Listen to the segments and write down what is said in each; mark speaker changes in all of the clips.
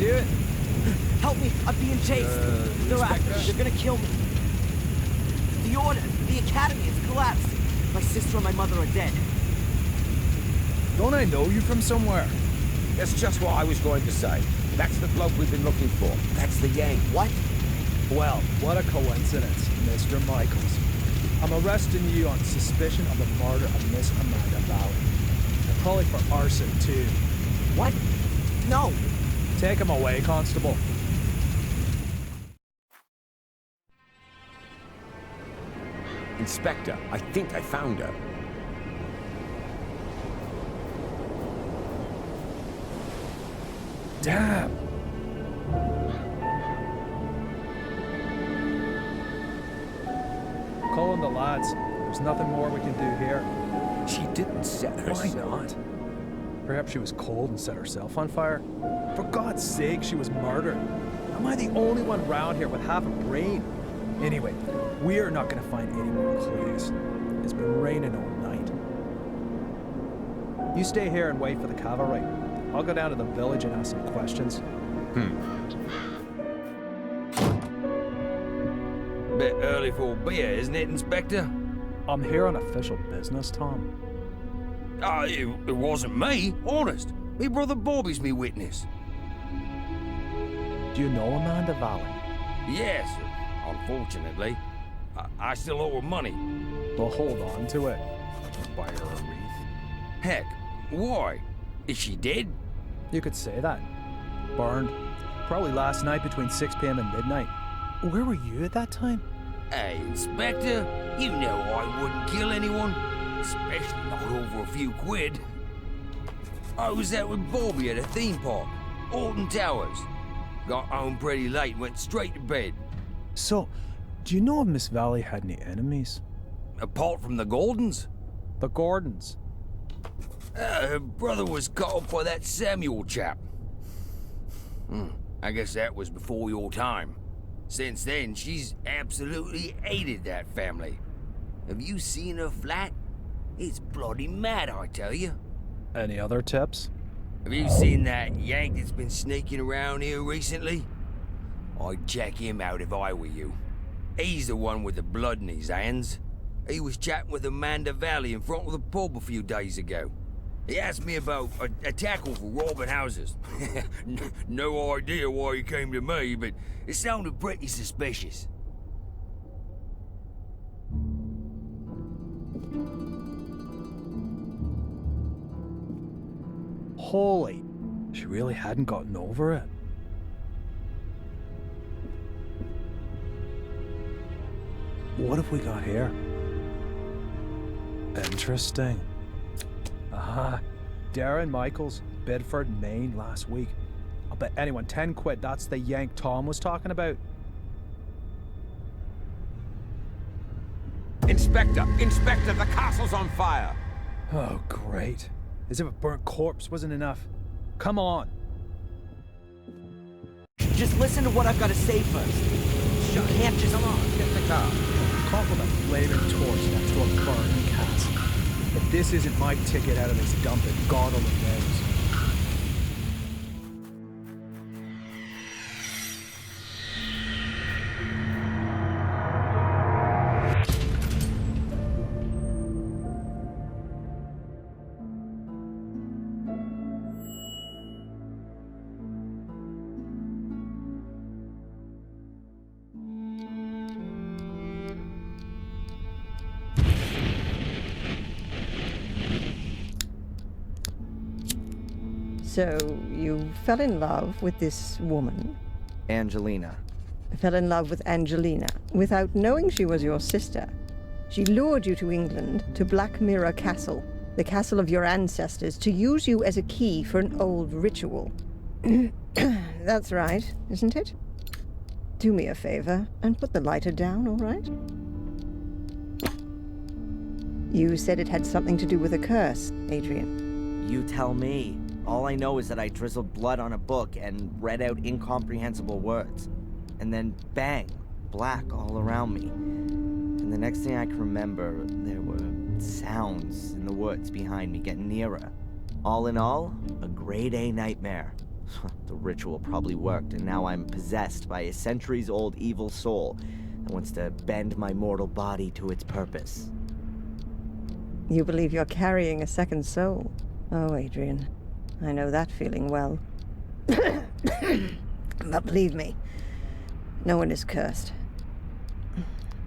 Speaker 1: do it.
Speaker 2: Help me, I'm being chased. They're after me, they're gonna kill me. The order, the academy has collapsed. My sister and my mother are dead.
Speaker 1: Don't I know you from somewhere?
Speaker 3: That's just what I was going to say. That's the bloke we've been looking for. That's the Yang. What?
Speaker 1: Well, what a coincidence, Mr. Michaels. I'm arresting you on suspicion of the murder of Miss Amanda Valley. And probably for arson, too.
Speaker 2: What? No.
Speaker 1: Take him away, Constable.
Speaker 3: Inspector, I think I found her.
Speaker 1: Damn. Calling the lads. There's nothing more we can do here.
Speaker 3: She didn't set herself.
Speaker 1: Why not? Perhaps she was cold and set herself on fire. For God's sake, she was murdered. Am I the only one round here with half a brain? Anyway, we are not going to find any more clues. It's been raining all night. You stay here and wait for the cavalry. I'll go down to the village and ask some questions.
Speaker 4: Bit early for a beer, isn't it, Inspector?
Speaker 1: I'm here on official business, Tom.
Speaker 4: It wasn't me, honest. Me brother Bobby's me witness.
Speaker 1: Do you know Amanda Valley?
Speaker 4: Yes, unfortunately. I still owe her money.
Speaker 1: Well, hold on to it. Buy her a wreath.
Speaker 4: Heck, why? Is she dead?
Speaker 1: You could say that. Burned. Probably last night between 6 p.m. and midnight. Where were you at that time?
Speaker 4: Hey, Inspector, you know I wouldn't kill anyone. Especially not over a few quid. I was out with Bobby at a theme park, Alton Towers. Got home pretty late, went straight to bed.
Speaker 1: So, do you know if Miss Valley had any enemies?
Speaker 4: Apart from the Gordons?
Speaker 1: The Gordons.
Speaker 4: Her brother was caught up by that Samuel chap. I guess that was before your time. Since then, she's absolutely hated that family. Have you seen her flat? It's bloody mad, I tell you.
Speaker 1: Any other tips?
Speaker 4: Have you seen that Yank that's been sneaking around here recently? I'd check him out if I were you. He's the one with the blood in his hands. He was chatting with Amanda Valley in front of the pub a few days ago. He asked me about a tackle for robbing houses. No idea why he came to me, but it sounded pretty suspicious.
Speaker 1: Holy, she really hadn't gotten over it. What have we got here? Interesting. Darren Michaels, Bedford, Maine, last week. I'll bet anyone 10 quid that's the Yank Tom was talking about.
Speaker 3: Inspector! Inspector, the castle's on fire!
Speaker 1: Oh, great. As if a burnt corpse wasn't enough. Come on.
Speaker 2: Just listen to what I've got to say first. You can't just...
Speaker 3: Come on, get in the car.
Speaker 1: Caught with a flaming torch next to a burning castle. If this isn't my ticket out of this dump, then God only knows.
Speaker 5: So, you fell in love with this woman?
Speaker 2: Angelina.
Speaker 5: Fell in love with Angelina without knowing she was your sister. She lured you to England, to BlackMirror Castle, the castle of your ancestors, to use you as a key for an old ritual. That's right, isn't it? Do me a favor and put the lighter down, all right? You said it had something to do with a curse, Adrian.
Speaker 2: You tell me. All I know is that I drizzled blood on a book and read out incomprehensible words. And then bang, black all around me. And the next thing I can remember, there were sounds in the woods behind me getting nearer. All in all, a grade A nightmare. The ritual probably worked, and now I'm possessed by a centuries-old evil soul that wants to bend my mortal body to its purpose.
Speaker 5: You believe you're carrying a second soul? Oh, Adrian, I know that feeling well. But believe me, no one is cursed.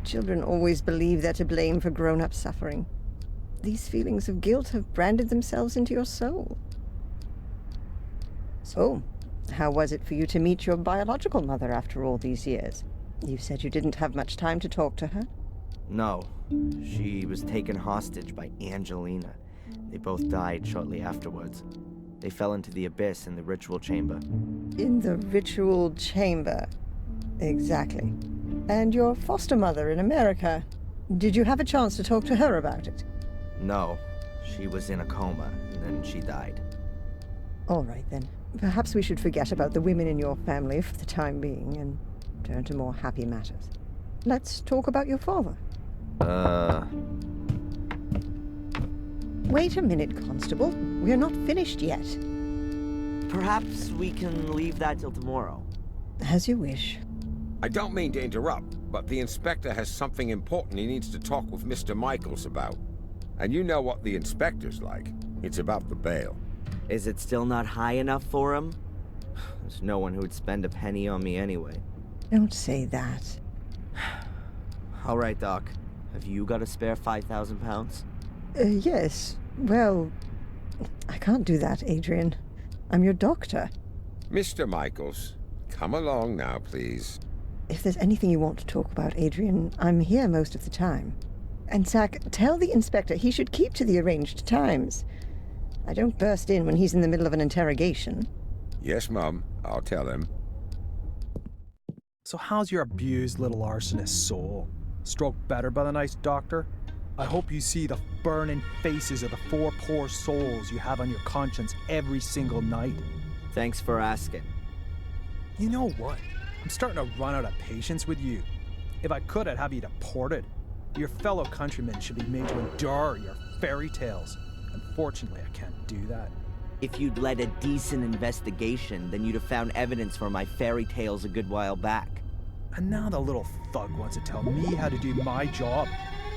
Speaker 5: Children always believe they're to blame for grown-up suffering. These feelings of guilt have branded themselves into your soul. So, how was it for you to meet your biological mother after all these years? You said you didn't have much time to talk to her.
Speaker 2: No, she was taken hostage by Angelina. They both died shortly afterwards. They fell into the abyss in the ritual chamber.
Speaker 5: In the ritual chamber. Exactly. And your foster mother in America. Did you have a chance to talk to her about it?
Speaker 2: No, she was in a coma, and then she died.
Speaker 5: All right, then. Perhaps we should forget about the women in your family for the time being and turn to more happy matters. Let's talk about your father. Wait a minute, Constable. We're not finished yet.
Speaker 2: Perhaps we can leave that till tomorrow.
Speaker 5: As you wish.
Speaker 3: I don't mean to interrupt, but the inspector has something important he needs to talk with Mr. Michaels about. And you know what the inspector's like. It's about the bail.
Speaker 2: Is it still not high enough for him? There's no one who would spend a penny on me anyway.
Speaker 5: Don't say that.
Speaker 2: All right, Doc. Have you got a spare 5,000 pounds?
Speaker 5: Yes. Well, I can't do that, Adrian. I'm your doctor.
Speaker 3: Mr. Michaels, come along now, please.
Speaker 5: If there's anything you want to talk about, Adrian, I'm here most of the time. And Zach, tell the inspector he should keep to the arranged times. I don't burst in when he's in the middle of an interrogation.
Speaker 3: Yes, Mum, I'll tell him.
Speaker 1: So how's your abused little arsonist soul? Stroked better by the nice doctor? I hope you see the burning faces of the 4 poor souls you have on your conscience every single night.
Speaker 2: Thanks for asking.
Speaker 1: You know what? I'm starting to run out of patience with you. If I could, I'd have you deported. Your fellow countrymen should be made to endure your fairy tales. Unfortunately, I can't do that.
Speaker 2: If you'd led a decent investigation, then you'd have found evidence for my fairy tales a good while back.
Speaker 1: And now the little thug wants to tell me how to do my job.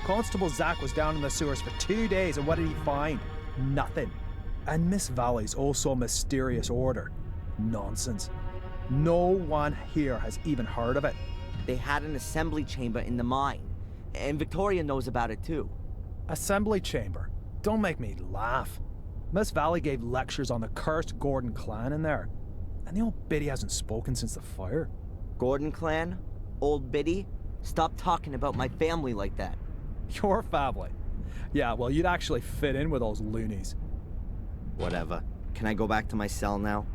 Speaker 1: Constable Zach was down in the sewers for 2 days, and what did he find? Nothing. And Miss Valley's also a mysterious order. Nonsense. No one here has even heard of it.
Speaker 2: They had an assembly chamber in the mine, and Victoria knows about it too.
Speaker 1: Assembly chamber? Don't make me laugh. Miss Valley gave lectures on the cursed Gordon clan in there. And the old biddy hasn't spoken since the fire.
Speaker 2: Gordon clan? Old Biddy? Stop talking about my family like that.
Speaker 1: Your family? Yeah, well, you'd actually fit in with those loonies.
Speaker 2: Whatever. Can I go back to my cell now?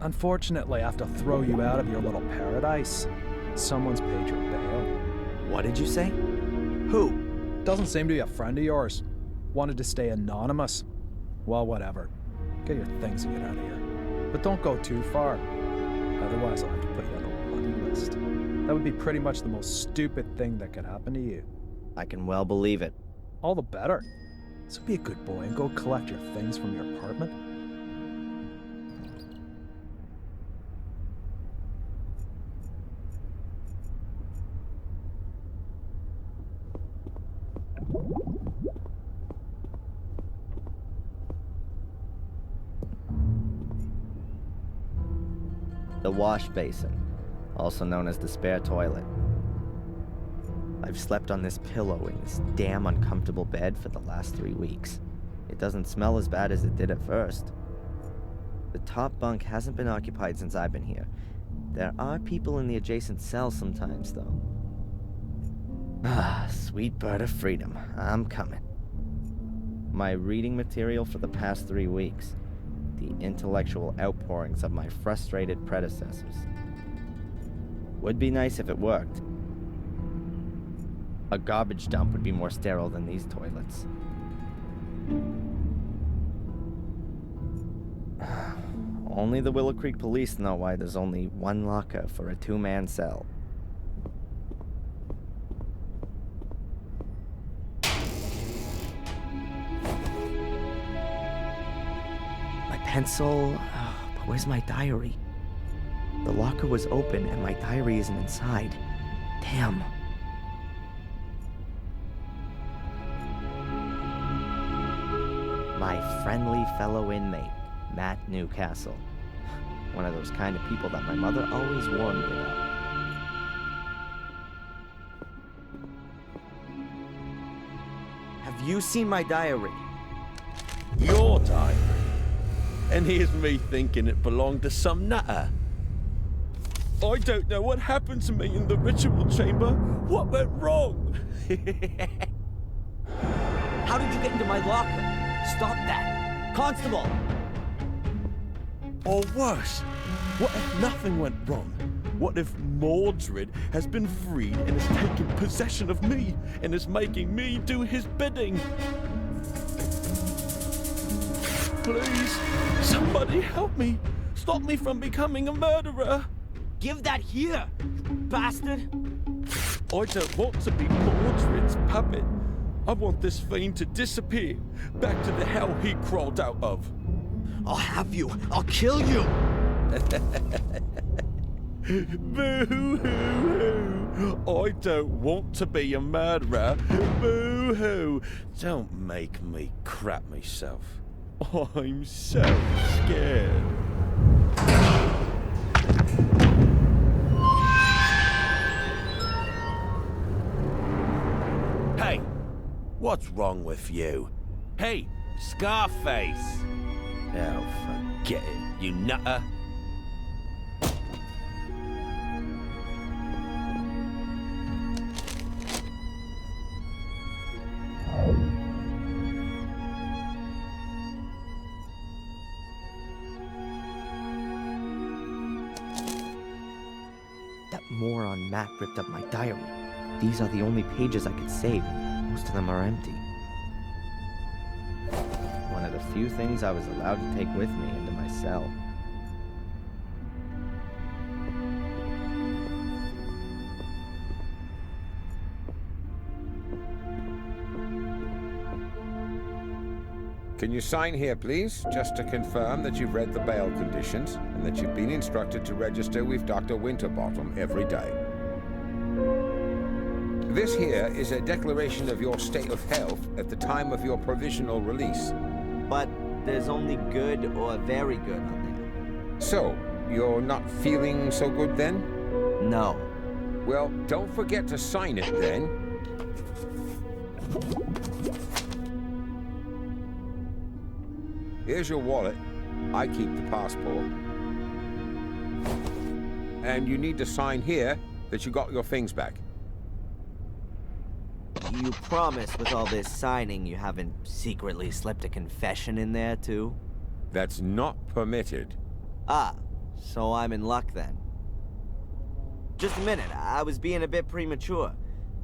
Speaker 1: Unfortunately, I have to throw you out of your little paradise. Someone's paid your bail.
Speaker 2: What did you say? Who?
Speaker 1: Doesn't seem to be a friend of yours. Wanted to stay anonymous. Well, whatever. Get your things and get out of here. But don't go too far. Otherwise, I'll have to put you on the bloody list. That would be pretty much the most stupid thing that could happen to you.
Speaker 2: I can well believe it.
Speaker 1: All the better. So be a good boy and go collect your things from your apartment.
Speaker 2: The wash basin, also known as the spare toilet. I've slept on this pillow in this damn uncomfortable bed for the last 3 weeks. It doesn't smell as bad as it did at first. The top bunk hasn't been occupied since I've been here. There are people in the adjacent cell sometimes, though. Ah, sweet bird of freedom, I'm coming. My reading material for the past 3 weeks. The intellectual outpourings of my frustrated predecessors. Would be nice if it worked. A garbage dump would be more sterile than these toilets. Only the Uillоу Крик police know why there's only one locker for a 2-man cell. My pencil, but Where's my diary? The locker was open and my diary isn't inside. Damn. My friendly fellow inmate, Matt Newcastle. One of those kind of people that my mother always warned me about. Have you seen my diary?
Speaker 6: Your diary? And here's me thinking it belonged to some nutter. I don't know what happened to me in the ritual chamber. What went wrong?
Speaker 2: How did you get into my locker? Stop that! Constable!
Speaker 6: Or worse, what if nothing went wrong? What if Mordred has been freed and has taken possession of me and is making me do his bidding? Please, somebody help me. Stop me from becoming a murderer.
Speaker 2: Give that here, you bastard!
Speaker 6: I don't want to be Mordred's puppet. I want this fiend to disappear, back to the hell he crawled out of.
Speaker 2: I'll have you! I'll kill you!
Speaker 6: Boo-hoo-hoo! I don't want to be a murderer. Boo-hoo! Don't make me crap myself. I'm so scared. Hey! What's wrong with you? Hey, Scarface! Oh, forget it, you nutter.
Speaker 2: That moron Matt ripped up my diary. These are the only pages I could save. Most of them are empty. One of the few things I was allowed to take with me into my cell.
Speaker 3: Can you sign here, please, just to confirm that you've read the bail conditions and that you've been instructed to register with Dr. Winterbottom every day. This here is a declaration of your state of health at the time of your provisional release.
Speaker 2: But there's only good or very good on there.
Speaker 3: So, you're not feeling so good then?
Speaker 2: No.
Speaker 3: Well, don't forget to sign it then. Here's your wallet. I keep the passport. And you need to sign here that you got your things back.
Speaker 2: You promise with all this signing you haven't secretly slipped a confession in there too?
Speaker 3: That's not permitted.
Speaker 2: Ah, so I'm in luck then. Just a minute, I was being a bit premature.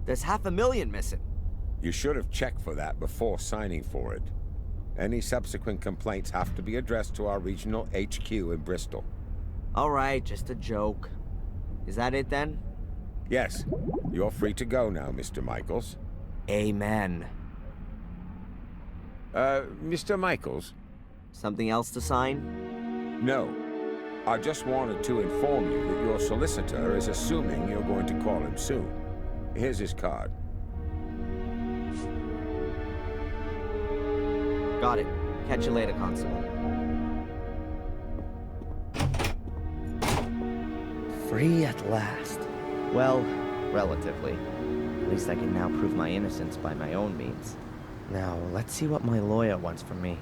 Speaker 2: There's 500,000 missing.
Speaker 3: You should have checked for that before signing for it. Any subsequent complaints have to be addressed to our regional HQ in Bristol.
Speaker 2: All right, just a joke. Is that it then?
Speaker 3: Yes, you're free to go now, Mr. Michaels.
Speaker 2: Amen.
Speaker 3: Mr. Michaels?
Speaker 2: Something else to sign?
Speaker 3: No. I just wanted to inform you that your solicitor is assuming you're going to call him soon. Here's his card.
Speaker 2: Got it. Catch you later, Constable. Free at last. Well, relatively. At least I can now prove my innocence by my own means. Now, let's see what my lawyer wants from me.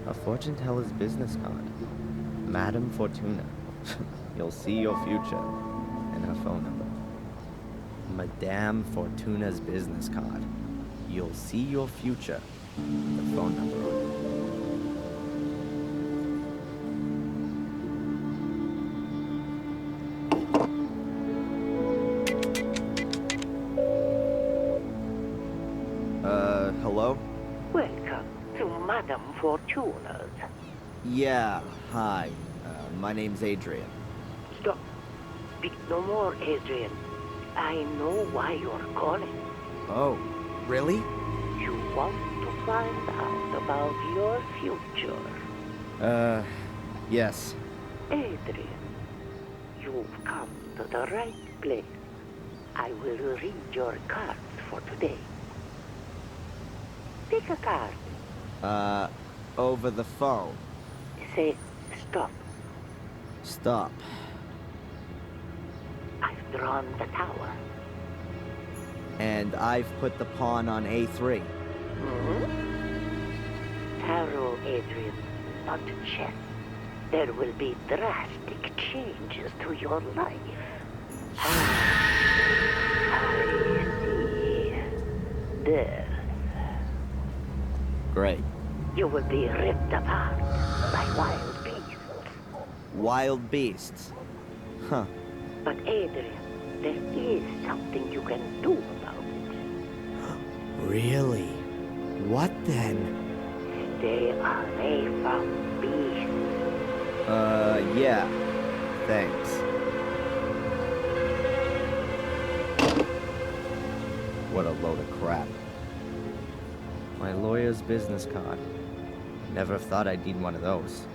Speaker 2: A fortune teller's business card. Madame Fortuna. You'll see your future. And her phone number. Madame Fortuna's business card. You'll see your future. The phone number on it. Hello?
Speaker 7: Welcome to Madam Fortuners.
Speaker 2: Yeah, hi. My name's Adrian.
Speaker 7: Stop. Speak no more, Adrian. I know why you're calling.
Speaker 2: Oh, really?
Speaker 7: You want to find out about your future.
Speaker 2: Yes.
Speaker 7: Adrian, you've come to the right place. I will read your cards for today. Pick a card.
Speaker 2: Over the phone.
Speaker 7: Say stop.
Speaker 2: Stop.
Speaker 7: I've drawn the tower.
Speaker 2: And I've put the pawn on A3.
Speaker 7: Tarot, Adrian, not chess. There will be drastic changes to your life. I see. There.
Speaker 2: Great.
Speaker 7: You will be ripped apart by wild beasts.
Speaker 2: Wild beasts. Huh.
Speaker 7: But Adrian, there is something you can do about it.
Speaker 2: Really? What then?
Speaker 7: Stay away from beasts.
Speaker 2: Yeah. Thanks. What a load of crap. My lawyer's business card. Never thought I'd need one of those.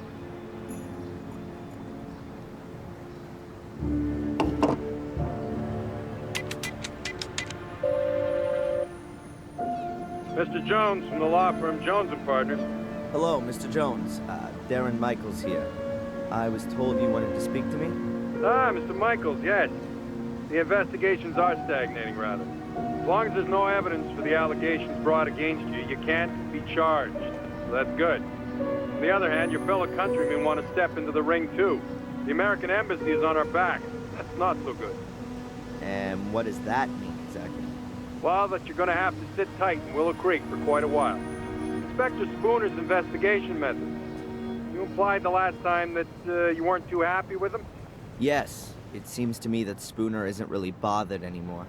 Speaker 8: Mr. Jones from the law firm Jones & Partners.
Speaker 2: Hello, Mr. Jones. Darren Michaels here. I was told you wanted to speak to me?
Speaker 8: Ah, Mr. Michaels, yes. The investigations are stagnating, rather. As long as there's no evidence for the allegations brought against you, you can't be charged. So that's good. On the other hand, your fellow countrymen want to step into the ring, too. The American embassy is on our back. That's not so good.
Speaker 2: And what does that mean, exactly?
Speaker 8: Well, that you're going to have to sit tight in Uillоу Crик for quite a while. Inspector Spooner's investigation methods. You implied the last time that you weren't too happy with him?
Speaker 2: Yes. It seems to me that Spooner isn't really bothered anymore.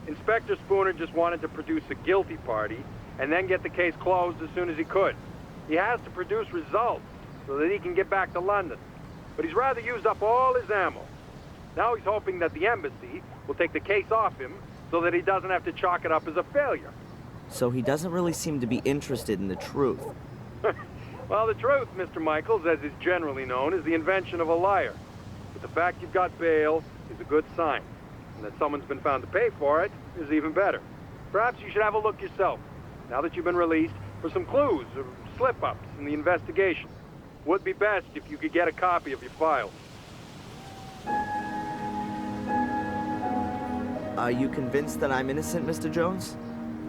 Speaker 8: Inspector Spooner just wanted to produce a guilty party and then get the case closed as soon as he could. He has to produce results so that he can get back to London. But he's rather used up all his ammo. Now he's hoping that the embassy will take the case off him so that he doesn't have to chalk it up as a failure.
Speaker 2: So he doesn't really seem to be interested in the truth.
Speaker 8: Well, the truth, Mr. Michaels, as is generally known, is the invention of a liar. But the fact you've got bail is a good sign. And that someone's been found to pay for it is even better. Perhaps you should have a look yourself, now that you've been released, for some clues or slip-ups in the investigation. Would be best if you could get a copy of your files.
Speaker 2: Are you convinced that I'm innocent, Mr. Jones?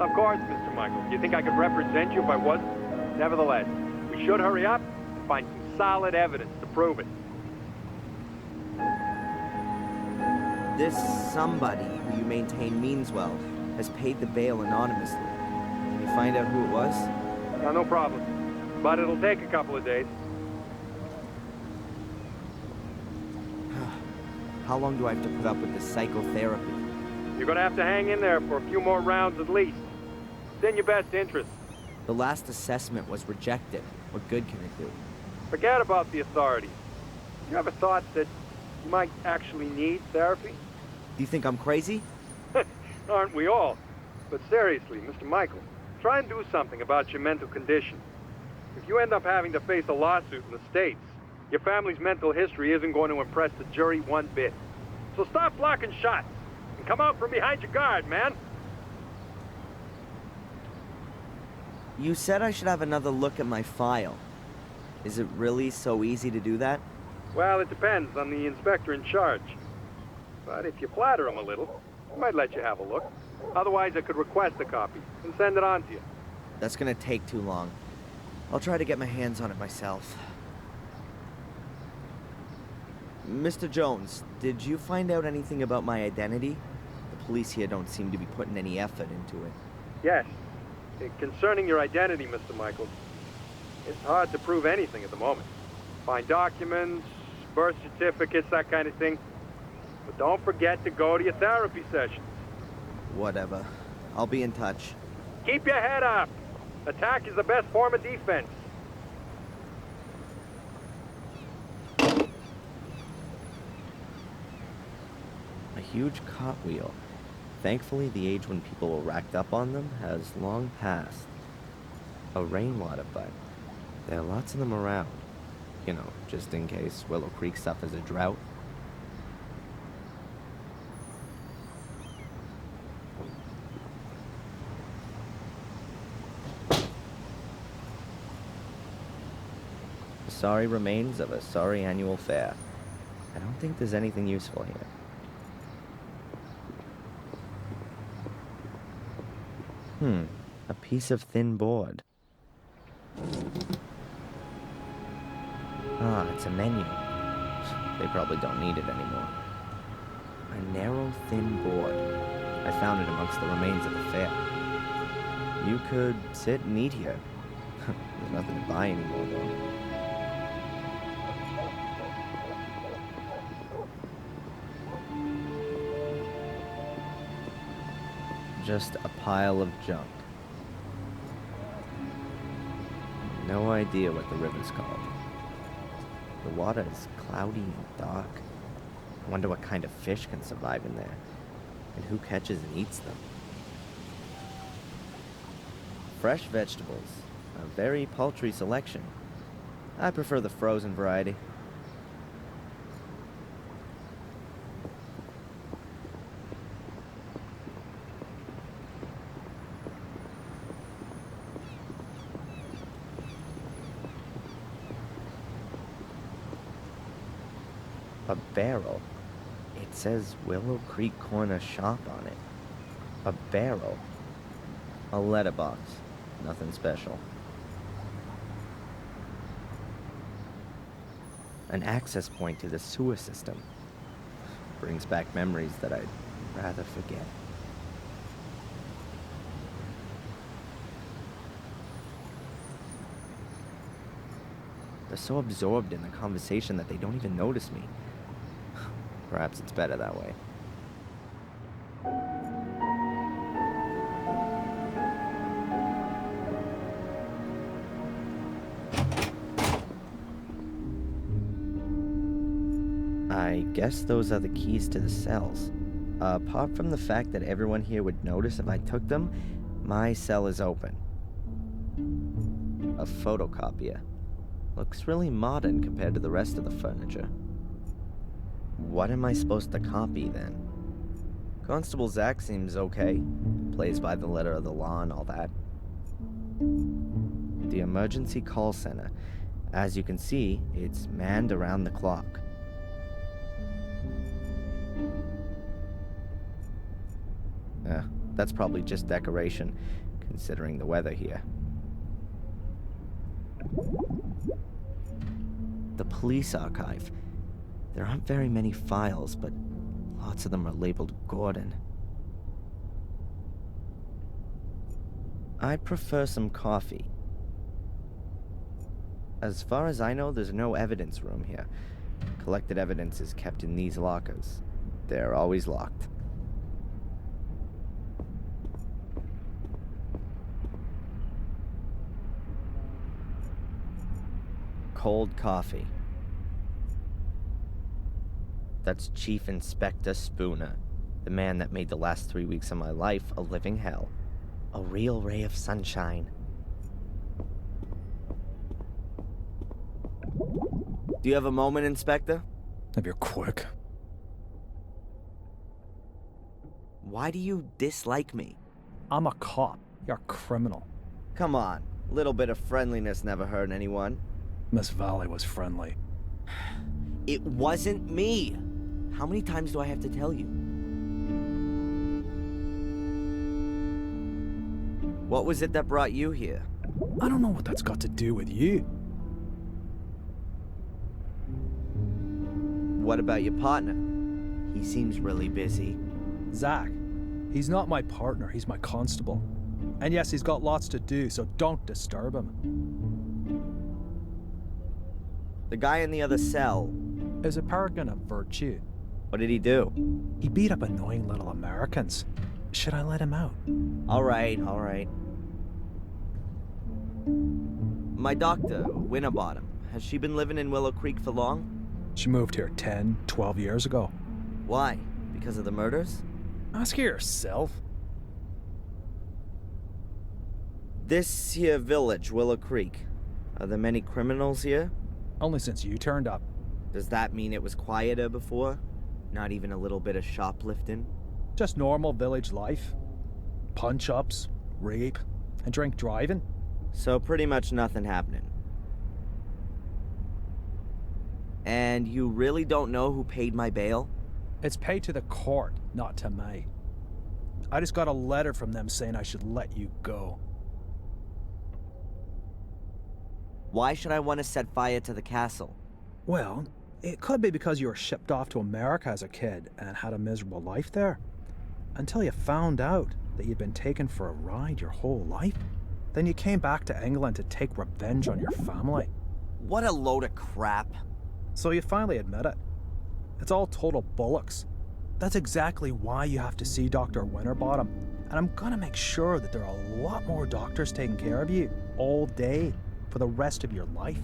Speaker 8: Of course, Mr. Michaels. Do you think I could represent you if I wasn't? Nevertheless, we should hurry up and find some solid evidence to prove it.
Speaker 2: This somebody who you maintain means well has paid the bail anonymously. Can you find out who it was?
Speaker 8: No problem. But it'll take a couple of days.
Speaker 2: How long do I have to put up with this psychotherapy?
Speaker 8: You're gonna have to hang in there for a few more rounds at least. It's in your best interest.
Speaker 2: The last assessment was rejected. What good can it do?
Speaker 8: Forget about the authorities. You ever thought that you might actually need therapy?
Speaker 2: Do you think I'm crazy?
Speaker 8: Aren't we all? But seriously, Mr. Michaels, try and do something about your mental condition. If you end up having to face a lawsuit in the States, your family's mental history isn't going to impress the jury one bit. So stop blocking shots and come out from behind your guard, man.
Speaker 2: You said I should have another look at my file. Is it really so easy to do that?
Speaker 8: Well, it depends on the inspector in charge. But if you flatter him a little, he might let you have a look. Otherwise, I could request a copy and send it on to you.
Speaker 2: That's gonna take too long. I'll try to get my hands on it myself. Mr. Jones, did you find out anything about my identity? The police here don't seem to be putting any effort into it.
Speaker 8: Yes. Concerning your identity, Mr. Michaels, it's hard to prove anything at the moment. Find documents, birth certificates, that kind of thing. But don't forget to go to your therapy sessions.
Speaker 2: Whatever. I'll be in touch.
Speaker 8: Keep your head up. Attack is the best form of defense.
Speaker 2: huge cartwheel. Thankfully, the age when people were racked up on them has long passed. A rainwater butt. There are lots of them around. You know, just in case Uillóu Crik suffers a drought. The sorry remains of a sorry annual fair. I don't think there's anything useful here. A piece of thin board. Ah, it's a menu. They probably don't need it anymore. A narrow, thin board. I found it amongst the remains of the fair. You could sit and eat here. There's nothing to buy anymore, though. Just a pile of junk. No idea what the river's called. The water is cloudy and dark. I wonder what kind of fish can survive in there, and who catches and eats them. Fresh vegetables, a very paltry selection. I prefer the frozen variety. A barrel. It says Uillóu Crik Corner Shop on it. A barrel. A letterbox. Nothing special. An access point to the sewer system. Brings back memories that I'd rather forget. They're so absorbed in the conversation that they don't even notice me. Perhaps it's better that way. I guess those are the keys to the cells. Apart from the fact that everyone here would notice if I took them, my cell is open. A photocopier. Looks really modern compared to the rest of the furniture. What am I supposed to copy, then? Constable Zach seems okay. Plays by the letter of the law and all that. The emergency call center. As you can see, it's manned around the clock. That's probably just decoration, considering the weather here. The police archive. There aren't very many files, but lots of them are labeled Gordon. I'd prefer some coffee. As far as I know, there's no evidence room here. Collected evidence is kept in these lockers. They're always locked. Cold coffee. That's Chief Inspector Spooner, the man that made the last 3 weeks of my life a living hell. A real ray of sunshine. Do you have a moment, Inspector?
Speaker 1: If you're quick.
Speaker 2: Why do you dislike me?
Speaker 1: I'm a cop. You're a criminal.
Speaker 2: Come on, a little bit of friendliness never hurt anyone.
Speaker 1: Miss Valley was friendly.
Speaker 2: It wasn't me! How many times do I have to tell you? What was it that brought you here?
Speaker 1: I don't know what that's got to do with you.
Speaker 2: What about your partner? He seems really busy.
Speaker 1: Zach. He's not my partner, he's my constable. And yes, he's got lots to do, so don't disturb him.
Speaker 2: The guy in the other cell.
Speaker 1: Is a paragon of virtue.
Speaker 2: What did he do?
Speaker 1: He beat up annoying little Americans. Should I let him out?
Speaker 2: All right. My doctor, Winterbottom, has she been living in Uillóu Crik for long?
Speaker 1: She moved here 10, 12 years ago.
Speaker 2: Why? Because of the murders?
Speaker 1: Ask her yourself.
Speaker 2: This here village, Uillоу Crik. Are there many criminals here?
Speaker 1: Only since you turned up.
Speaker 2: Does that mean it was quieter before? Not even a little bit of shoplifting?
Speaker 1: Just normal village life. Punch-ups, rape, and drink driving.
Speaker 2: So pretty much nothing happening. And you really don't know who paid my bail?
Speaker 1: It's paid to the court, not to me. I just got a letter from them saying I should let you go.
Speaker 2: Why should I want to set fire to the castle?
Speaker 1: Well, it could be because you were shipped off to America as a kid and had a miserable life there. Until you found out that you'd been taken for a ride your whole life. Then you came back to England to take revenge on your family.
Speaker 2: What a load of crap.
Speaker 1: So you finally admit it. It's all total bollocks. That's exactly why you have to see Dr. Winterbottom. And I'm gonna make sure that there are a lot more doctors taking care of you all day for the rest of your life.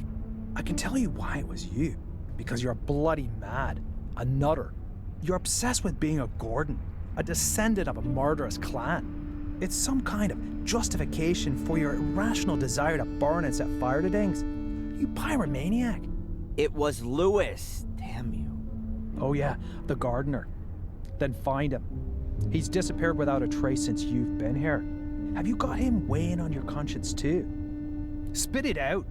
Speaker 1: I can tell you why it was you. Because you're bloody mad. A nutter. You're obsessed with being a Gordon. A descendant of a murderous clan. It's some kind of justification for your irrational desire to burn and set fire to things. You pyromaniac.
Speaker 2: It was Lewis. Damn you.
Speaker 1: Oh yeah, the gardener. Then find him. He's disappeared without a trace since you've been here. Have you got him weighing on your conscience too? Spit it out.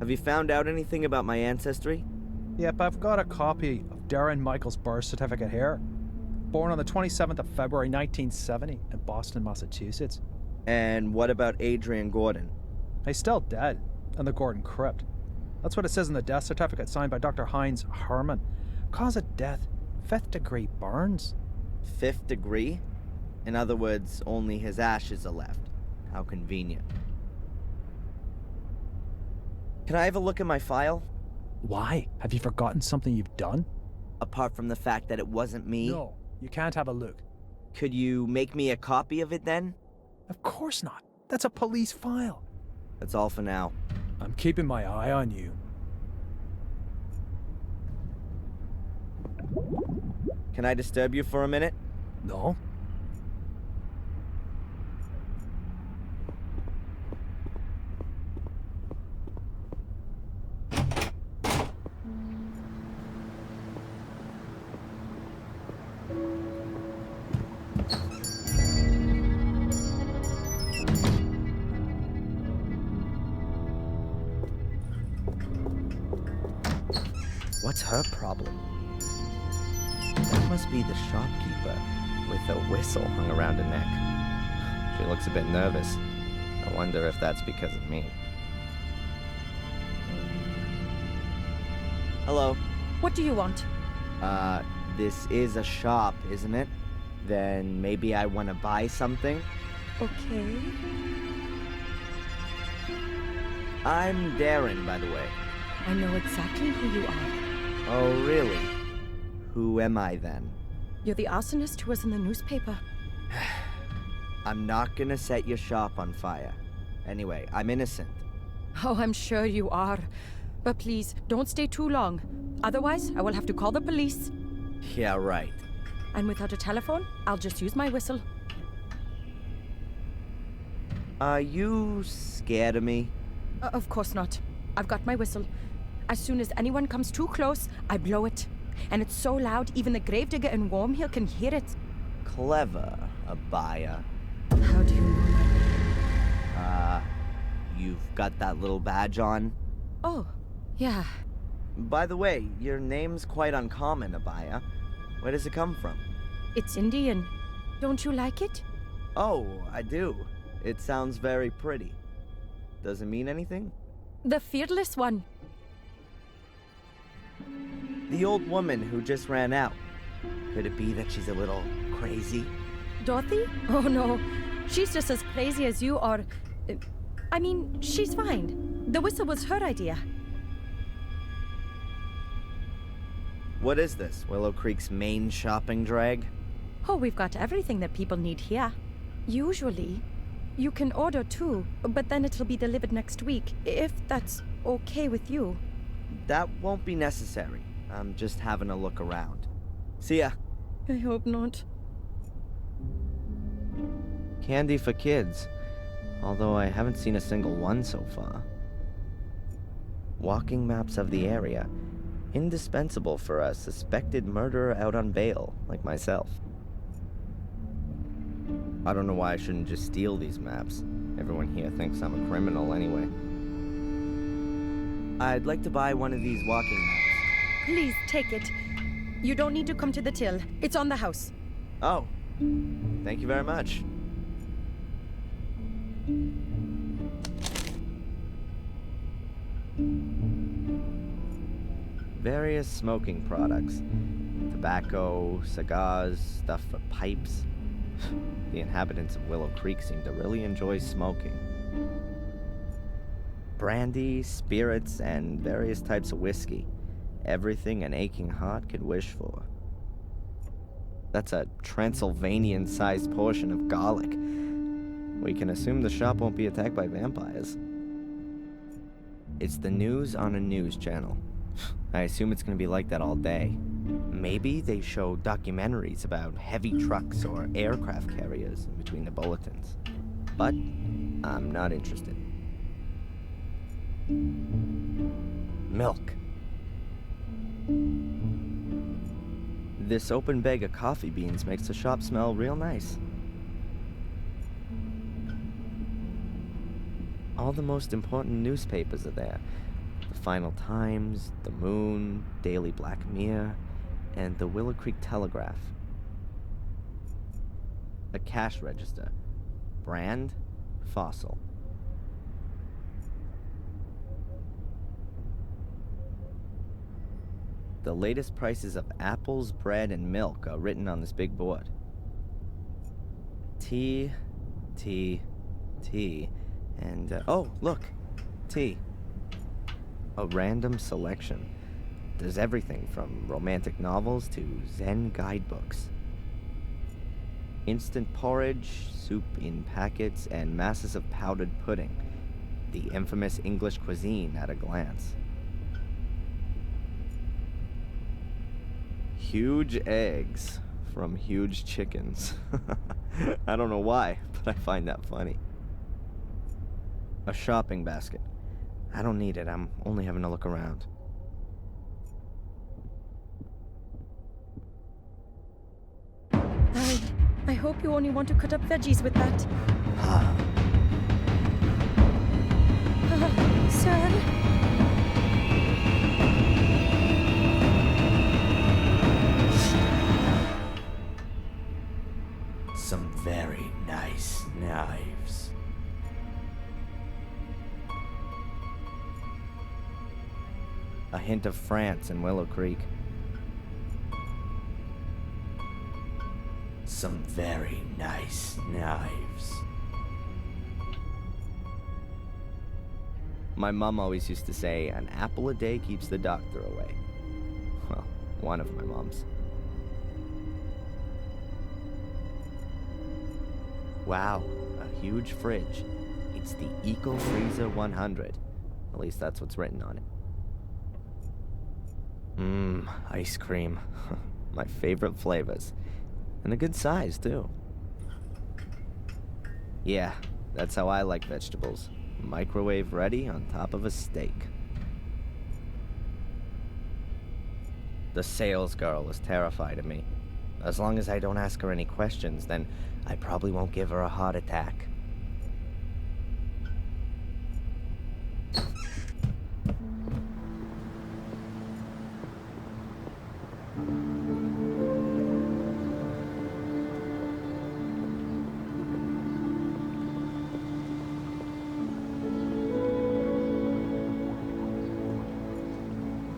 Speaker 2: Have you found out anything about my ancestry?
Speaker 1: Yep, I've got a copy of Dэрrena Michael's birth certificate here. Born on the 27th of February 1970 in Boston, Massachusetts.
Speaker 2: And what about Adrian Gordon?
Speaker 1: He's still dead in the Gordon crypt. That's what it says in the death certificate signed by Dr. Heinz Herman. Cause of death, 5th degree burns.
Speaker 2: 5th degree? In other words, only his ashes are left. How convenient. Can I have a look at my file?
Speaker 1: Why? Have you forgotten something you've done?
Speaker 2: Apart from the fact that it wasn't me?
Speaker 1: No, you can't have a look.
Speaker 2: Could you make me a copy of it then?
Speaker 1: Of course not. That's a police file.
Speaker 2: That's all for now.
Speaker 1: I'm keeping my eye on you.
Speaker 2: Can I disturb you for a minute?
Speaker 1: No?
Speaker 2: What's her problem? That must be the shopkeeper with a whistle hung around her neck. She looks a bit nervous. I wonder if that's because of me. Hello.
Speaker 9: What do you want?
Speaker 2: This is a shop, isn't it? Then maybe I want to buy something?
Speaker 9: Okay.
Speaker 2: I'm Dэрren, by the way.
Speaker 9: I know exactly who you are.
Speaker 2: Oh, really? Who am I then?
Speaker 9: You're the arsonist who was in the newspaper.
Speaker 2: I'm not gonna set your shop on fire. Anyway, I'm innocent.
Speaker 9: Oh, I'm sure you are. But please, don't stay too long. Otherwise, I will have to call the police.
Speaker 2: Yeah, right.
Speaker 9: And without a telephone, I'll just use my whistle.
Speaker 2: Are you scared of me?
Speaker 9: Of course not. I've got my whistle. As soon as anyone comes too close, I blow it. And it's so loud, even the gravedigger in Wormhill can hear it.
Speaker 2: Clever, Abaya.
Speaker 9: How do you know my name?
Speaker 2: You've got that little badge on?
Speaker 9: Oh, yeah.
Speaker 2: By the way, your name's quite uncommon, Abaya. Where does it come from?
Speaker 9: It's Indian. Don't you like it?
Speaker 2: Oh, I do. It sounds very pretty. Does it mean anything?
Speaker 9: The fearless one.
Speaker 2: The old woman who just ran out. Could it be that she's a little crazy?
Speaker 9: Dorothy? Oh no. She's just as crazy as you are. I mean, she's fine. The whistle was her idea.
Speaker 2: What is this? Uillоу Crik's main shopping drag?
Speaker 9: Oh, we've got everything that people need here. Usually, you can order too, but then it'll be delivered next week, if that's okay with you.
Speaker 2: that won't be necessary. I'm just having a look around. See ya.
Speaker 9: I hope not.
Speaker 2: Candy for kids. Although I haven't seen a single one so far. Walking maps of the area. Indispensable for a suspected murderer out on bail, like myself. I don't know why I shouldn't just steal these maps. Everyone here thinks I'm a criminal anyway. I'd like to buy one of these walking maps.
Speaker 9: Please take it. You don't need to come to the till. It's on the house.
Speaker 2: Oh. Thank you very much. Various smoking products. Tobacco, cigars, stuff for pipes. The inhabitants of Uillоу Crik seem to really enjoy smoking. Brandy, spirits, and various types of whiskey. Everything an aching heart could wish for. That's a Transylvanian-sized portion of garlic. We can assume the shop won't be attacked by vampires. It's the news on a news channel. I assume it's gonna be like that all day. Maybe they show documentaries about heavy trucks or aircraft carriers in between the bulletins. But I'm not interested. Milk. This open bag of coffee beans makes the shop smell real nice. All the most important newspapers are there. The Final Times, The Moon, Daily BlackMirror, and the Uillоу Crik Telegraph. A cash register. Brand, Fossil. The latest prices of apples, bread, and milk are written on this big board. Tea, and, oh, look, tea. A random selection. There's everything from romantic novels to Zen guidebooks. Instant porridge, soup in packets, and masses of powdered pudding. The infamous English cuisine at a glance. Huge eggs from huge chickens. I don't know why, but I find that funny. A shopping basket. I don't need it, I'm only having a look around.
Speaker 9: I hope you only want to cut up veggies with that. Sir?
Speaker 2: Some very nice knives. A hint of France and Uillоу Crik. Some very nice knives. My mom always used to say, an apple a day keeps the doctor away. Well, one of my moms. Wow, a huge fridge. It's the Eco Freezer 100. At least that's what's written on it. Ice cream. My favorite flavors. And a good size, too. Yeah, that's how I like vegetables. Microwave ready on top of a steak. The sales girl is terrified of me. As long as I don't ask her any questions, then I probably won't give her a heart attack.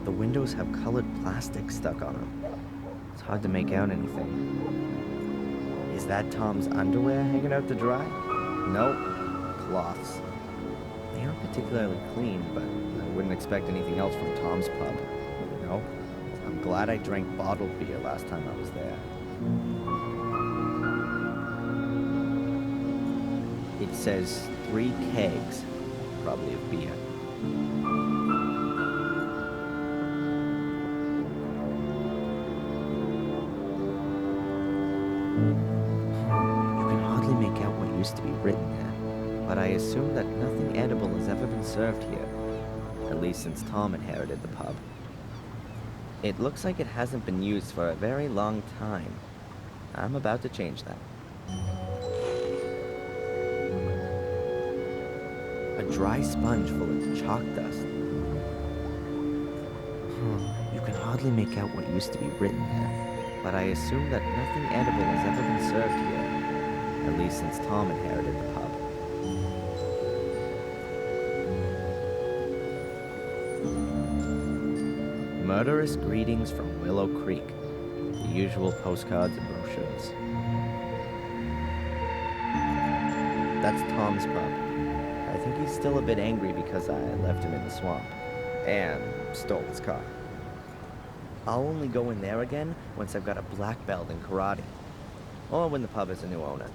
Speaker 2: The windows have colored plastic stuck on them. It's hard to make out anything. Is that Tom's underwear hanging out to dry? Nope. Cloths. They aren't particularly clean, but I wouldn't expect anything else from Tom's pub. You know? I'm glad I drank bottled beer last time I was there. It says 3 kegs, probably of beer. You can hardly make out what used to be written there, but I assume that nothing edible has ever been served here, at least since Tom inherited the pub. It looks like it hasn't been used for a very long time. I'm about to change that. A dry sponge full of chalk dust. You can hardly make out what used to be written there, but I assume that nothing edible has ever been served here, at least since Tom inherited the pub. Murderous greetings from Uillоу Crик. The usual postcards and brochures. That's Tom's pub. I think he's still a bit angry because I left him in the swamp. And stole his car. I'll only go in there again once I've got a black belt in karate. Or when the pub has a new owner.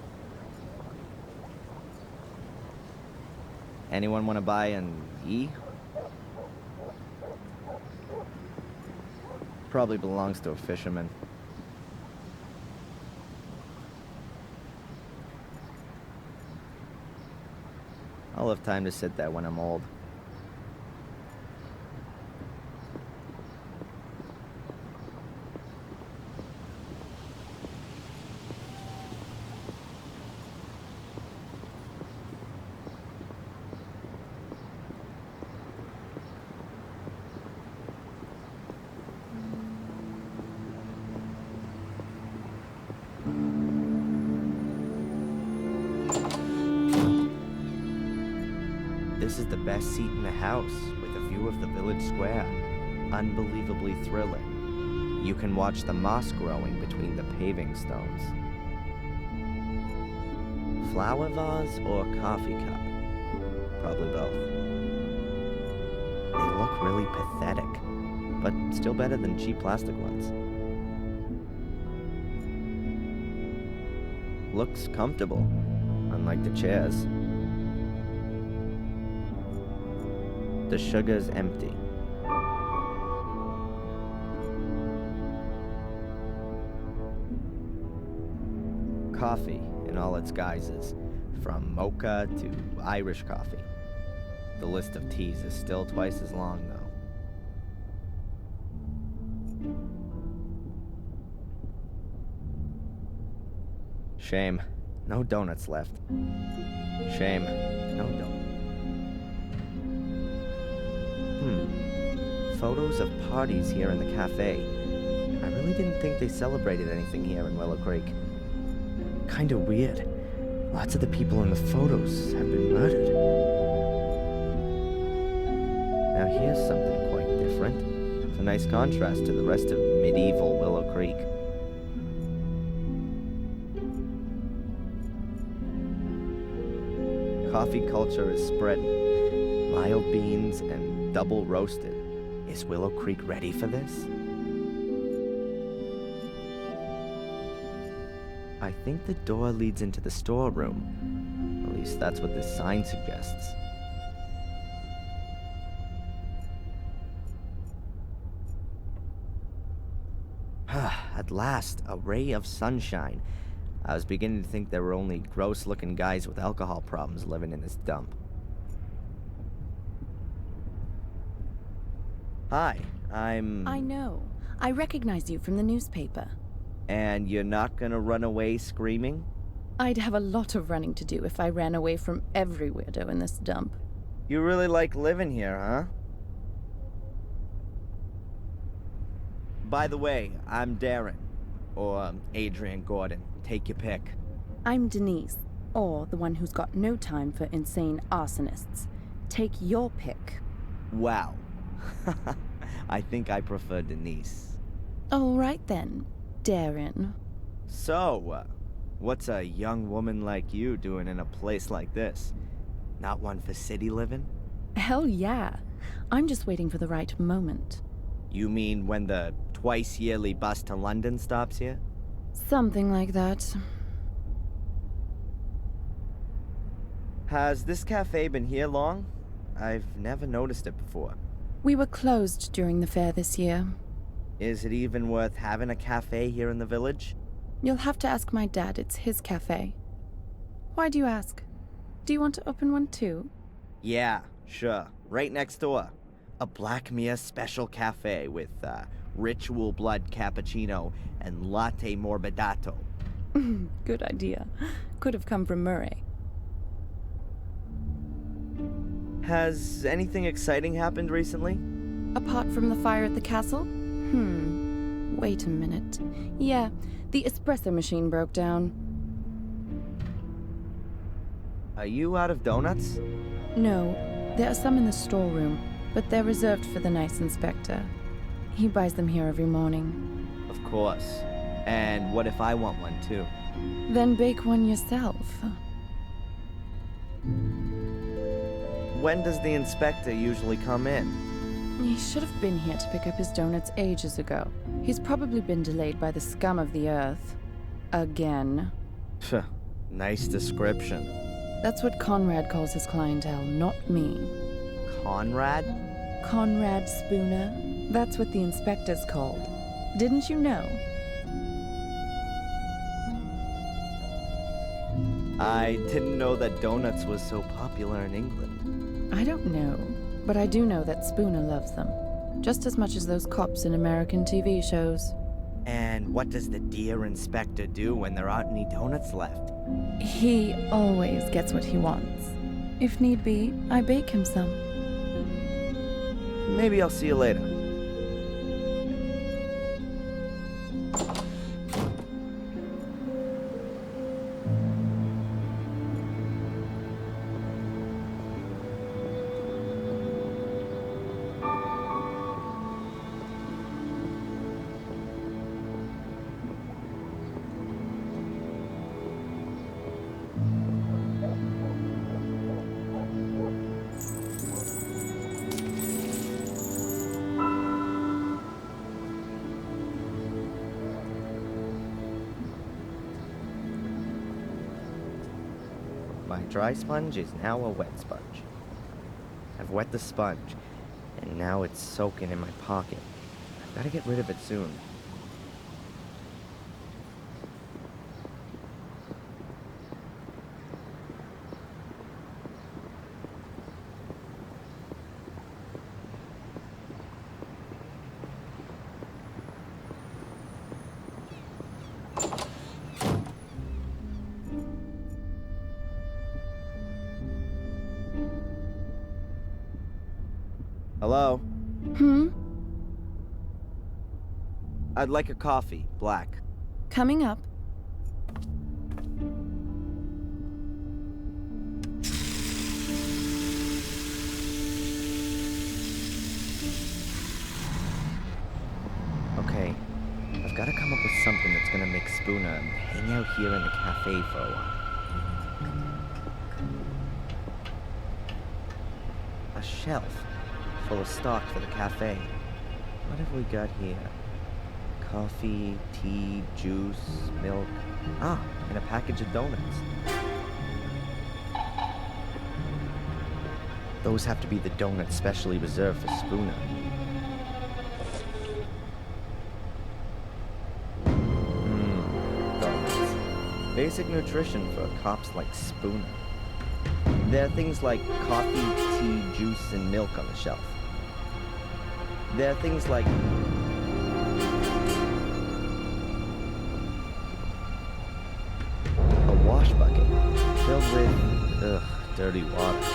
Speaker 2: Anyone want to buy an E? Probably belongs to a fisherman. I'll have time to sit there when I'm old. This is the best seat in the house, with a view of the village square. Unbelievably thrilling. You can watch the moss growing between the paving stones. Flower vase or coffee cup? Probably both. They look really pathetic, but still better than cheap plastic ones. Looks comfortable, unlike the chairs. The sugar's empty. Coffee in all its guises, from mocha to Irish coffee. The list of teas is still twice as long, though. Shame. No donuts left. Shame. No donuts. Photos of parties here in the cafe. I really didn't think they celebrated anything here in Uillоу Crик. Kinda weird. Lots of the people in the photos have been murdered. Now here's something quite different. It's a nice contrast to the rest of medieval Uillоу Crик. Coffee culture is spreading. Mild beans and double roasted. Is Uillоу Crik ready for this? I think the door leads into the storeroom. At least that's what this sign suggests. At last, a ray of sunshine. I was beginning to think there were only gross-looking guys with alcohol problems living in this dump. Hi,
Speaker 9: I know. I recognize you from the newspaper.
Speaker 2: And you're not gonna run away screaming?
Speaker 9: I'd have a lot of running to do if I ran away from every weirdo in this dump.
Speaker 2: You really like living here, huh? By the way, I'm Dэрren. Or Adrian Gordon. Take your pick.
Speaker 9: I'm Denise, or the one who's got no time for insane arsonists. Take your pick.
Speaker 2: Wow. I think I prefer Denise.
Speaker 9: All right then, Dэрren.
Speaker 2: So, what's a young woman like you doing in a place like this? Not one for city living?
Speaker 9: Hell yeah. I'm just waiting for the right moment.
Speaker 2: You mean when the twice-yearly bus to London stops here?
Speaker 9: Something like that.
Speaker 2: Has this cafe been here long? I've never noticed it before.
Speaker 9: We were closed during the fair this year.
Speaker 2: Is it even worth having a cafe here in the village?
Speaker 10: You'll have to ask my dad. It's his cafe. Why do you ask? Do you want to open one too?
Speaker 2: Yeah, sure. Right next door. A BlackMirror special cafe with ritual blood cappuccino and latte morbidato.
Speaker 10: Good idea. Could have come from Murray.
Speaker 2: Has anything exciting happened recently?
Speaker 10: Apart from the fire at the castle? Wait a minute. Yeah, the espresso machine broke down.
Speaker 2: Are you out of donuts?
Speaker 10: No, there are some in the storeroom, but they're reserved for the nice inspector. He buys them here every morning.
Speaker 2: Of course. And what if I want one too?
Speaker 10: Then bake one yourself.
Speaker 2: When does the inspector usually come in?
Speaker 10: He should have been here to pick up his donuts ages ago. He's probably been delayed by the scum of the earth. Again.
Speaker 2: Phew, nice description.
Speaker 10: That's what Conrad calls his clientele, not me.
Speaker 2: Conrad?
Speaker 10: Conrad Spooner. That's what the inspector's called. Didn't you know?
Speaker 2: I didn't know that donuts was so popular in England.
Speaker 10: I don't know, but I do know that Spooner loves them. Just as much as those cops in American TV shows.
Speaker 2: And what does the dear inspector do when there aren't any donuts left?
Speaker 10: He always gets what he wants. If need be, I bake him some.
Speaker 2: Maybe I'll see you later. My dry sponge is now a wet sponge. I've wet the sponge, and now it's soaking in my pocket. I've got to get rid of it soon. Hello? I'd like a coffee, black.
Speaker 10: Coming up.
Speaker 2: Okay, I've got to come up with something that's gonna make Spooner hang out here in the cafe for a while. A shelf full of stock for the cafe. What have we got here? Coffee, tea, juice, milk. Ah, and a package of donuts. Those have to be the donuts specially reserved for Spooner. Donuts. Basic nutrition for cops like Spooner. There are things like coffee, tea, juice, and milk on the shelf. There are things like a wash bucket filled with, dirty water.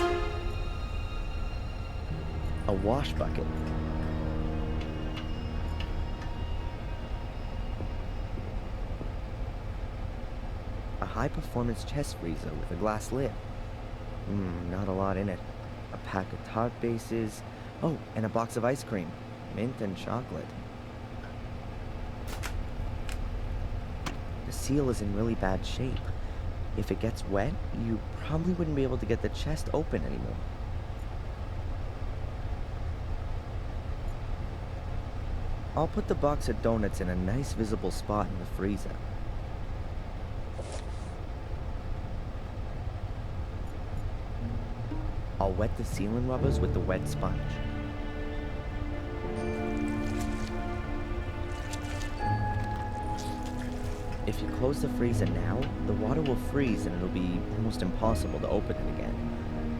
Speaker 2: A wash bucket. A high-performance chest freezer with a glass lid. Not a lot in it. A pack of tart bases. Oh, and a box of ice cream. Mint and chocolate. The seal is in really bad shape. If it gets wet, you probably wouldn't be able to get the chest open anymore. I'll put the box of donuts in a nice visible spot in the freezer. I'll wet the sealing rubbers with the wet sponge. If you close the freezer now, the water will freeze and it'll be almost impossible to open it again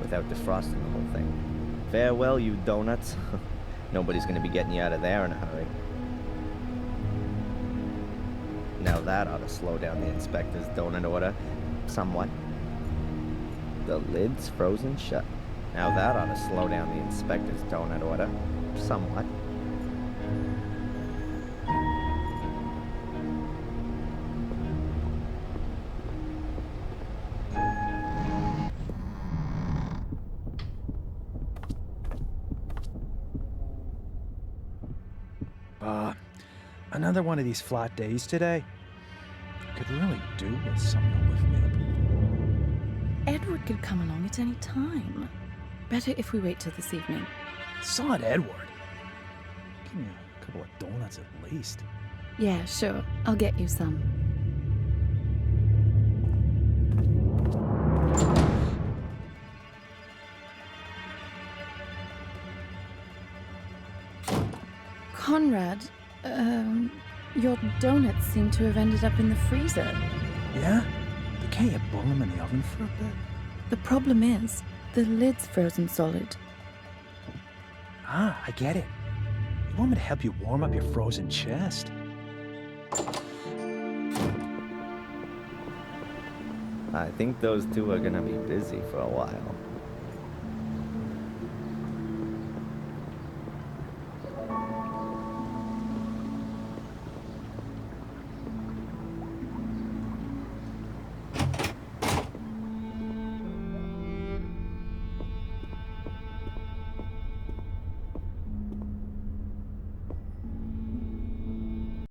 Speaker 2: without defrosting the whole thing. Farewell, you donuts. Nobody's gonna be getting you out of there in a hurry. Now that ought to slow down the inspector's donut order somewhat. The lid's frozen shut. Now that ought to slow down the inspector's donut order somewhat.
Speaker 1: Another one of these flat days today. Could really do with something to lift me up a little.
Speaker 10: Edward could come along at any time. Better if we wait till this evening.
Speaker 1: Sod Edward. Give me a couple of donuts at least.
Speaker 10: Yeah, sure. I'll get you some. Conrad, your donuts seem to have ended up in the freezer.
Speaker 1: Yeah? But can't you boil them in the oven for a bit?
Speaker 10: The problem is, the lid's frozen solid.
Speaker 1: Ah, I get it. You want me to help you warm up your frozen chest?
Speaker 2: I think those two are gonna be busy for a while.